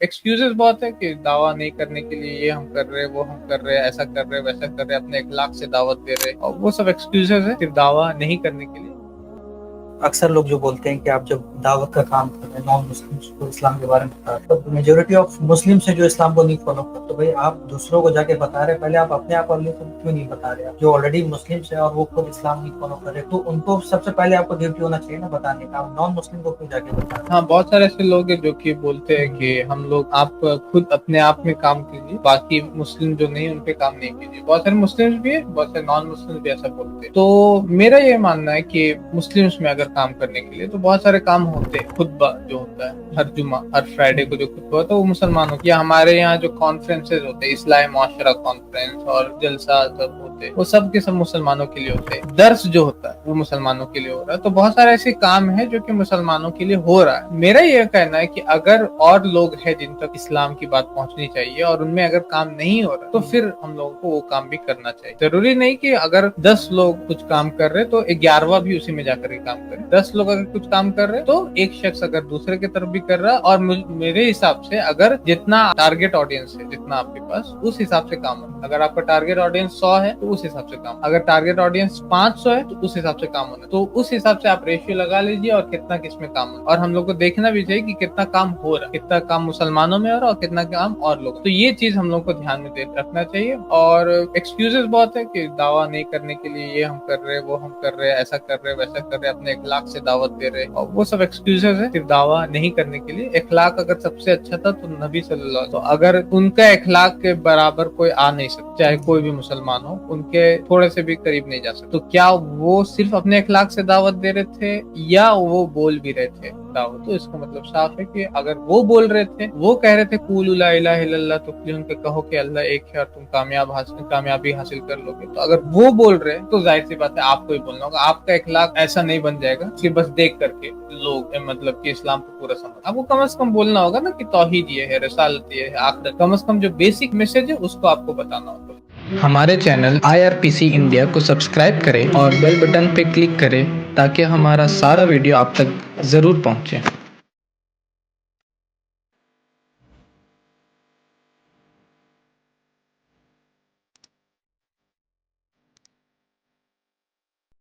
Excuses बहुत है कि दावा नहीं करने के लिए ये हम कर रहे हैं, वो हम कर रहे हैं, ऐसा कर रहे हैं, वैसा कर रहे हैं, अपने इखलाक से दावत दे रहे हैं, और वो सब एक्सक्यूजेस है सिर्फ दावा नहीं करने के लिए। अक्सर लोग जो बोलते हैं कि आप जब दावत का काम कर रहे हैं नॉन मुस्लिम्स को इस्लाम के बारे में बता रहे हैं, तो मेजोरिटी ऑफ मुस्लिम्स है जो इस्लाम को नहीं फॉलो करते, तो भाई आप दूसरों को जाके बता रहे हैं, पहले आप अपने आप वालों को क्यों नहीं बता रहे? जो ऑलरेडी मुस्लिम्स है और वो खुद इस्लाम नहीं फॉलो कर रहे, तो उनको सबसे पहले आपको ड्यूटी होना चाहिए ना बताने का। आप नॉन मुस्लिम को क्यों जाके बता रहे हैं? हाँ, बहुत सारे ऐसे लोग हैं जो कि बोलते हैं कि हम लोग, आप खुद अपने आप में काम कीजिए, बाकी मुस्लिम जो नहीं उनपे काम नहीं कीजिए। बहुत सारे मुस्लिम्स भी है, बहुत सारे नॉन मुस्लिम भी ऐसा बोलते हैं। तो मेरा ये मानना है कि मुस्लिम्स में अगर काम करने के लिए तो बहुत सारे काम होते हैं। खुतबा जो होता है हर जुमा, हर फ्राइडे को जो खुतबा होता है वो मुसलमानों की, या हमारे यहाँ जो कॉन्फ्रेंसेज होते हैं, इस्लाही मुआशरा कॉन्फ्रेंस और जलसा सब होते हैं, वो सब के सब मुसलमानों के लिए होते हैं। दर्स जो होता है वो मुसलमानों के लिए हो रहा है। तो बहुत सारे ऐसे काम है जो कि मुसलमानों के लिए हो रहा है। मेरा ये कहना है कि अगर और लोग हैं जिन तक इस्लाम की बात पहुंचनी चाहिए और उनमें अगर काम नहीं हो रहा तो फिर हम लोगों को वो काम भी करना चाहिए। जरूरी नहीं कि अगर 10 लोग कुछ काम कर रहे तो 11वां भी उसी में जाकर के काम करे। 10 लोग अगर कुछ काम कर रहे तो एक शख्स अगर दूसरे की तरफ भी कर रहा है, और मेरे हिसाब से अगर जितना टारगेट ऑडियंस है, जितना आपके पास, उस हिसाब से काम होना। अगर आपका टारगेट ऑडियंस 100 है तो उस हिसाब से काम, अगर टारगेट ऑडियंस 500 है तो उस हिसाब से काम होना। तो उस हिसाब से आप रेशियो लगा लीजिए और कितना किसमें काम होना। और हम लोग को देखना भी चाहिए कि कितना काम हो रहा है, कितना काम मुसलमानों में हो रहा है और कितना काम और लोग। तो ये चीज हम लोग को ध्यान में रखना चाहिए। और एक्सक्यूजेस बहुत है कि दावा नहीं करने के लिए ये हम कर रहे हैं, वो हम कर रहे हैं, ऐसा कर रहे हैं, वैसा कर रहे हैं, अपने इखलाक से दावत दे रहे हैं, और वो सब एक्सक्यूजेस है सिर्फ दावा नहीं करने के लिए। इखलाक अगर सबसे अच्छा था तो नबी सल्लल्लाहु अलैहि वसल्लम, तो अगर उनका इखलाक के बराबर कोई आ नहीं सकता, चाहे कोई भी मुसलमान हो, उनके थोड़े से भी करीब नहीं जा सकता। तो क्या वो सिर्फ अपने इखलाक से दावत दे रहे थे या वो बोल भी रहे थे दावत? तो इसका मतलब साफ है कि अगर वो बोल रहे थे, वो कह रहे थे कुलू ला इलाहा इल्लल्लाह, तो उनके कहो कि अल्लाह एक है और तुम कामयाबी हासिल कर लोगे। तो अगर वो बोल रहे हैं तो जाहिर सी बात है आपको ही बोलना होगा। आपका इखलाक ऐसा नहीं बन जाएगा कि बस देख करके लोग मतलब कि इस्लाम को पूरा समझ। आपको कम से कम बोलना होगा ना कि तौहीद ये है, रिसालत ये है, आखिरत, कम से कम जो बेसिक मैसेज है उसको आपको बताना होगा। हमारे चैनल IRPC इंडिया को सब्सक्राइब करें और बेल बटन पे क्लिक करें ताकि हमारा सारा वीडियो आप तक ज़रूर पहुंचे।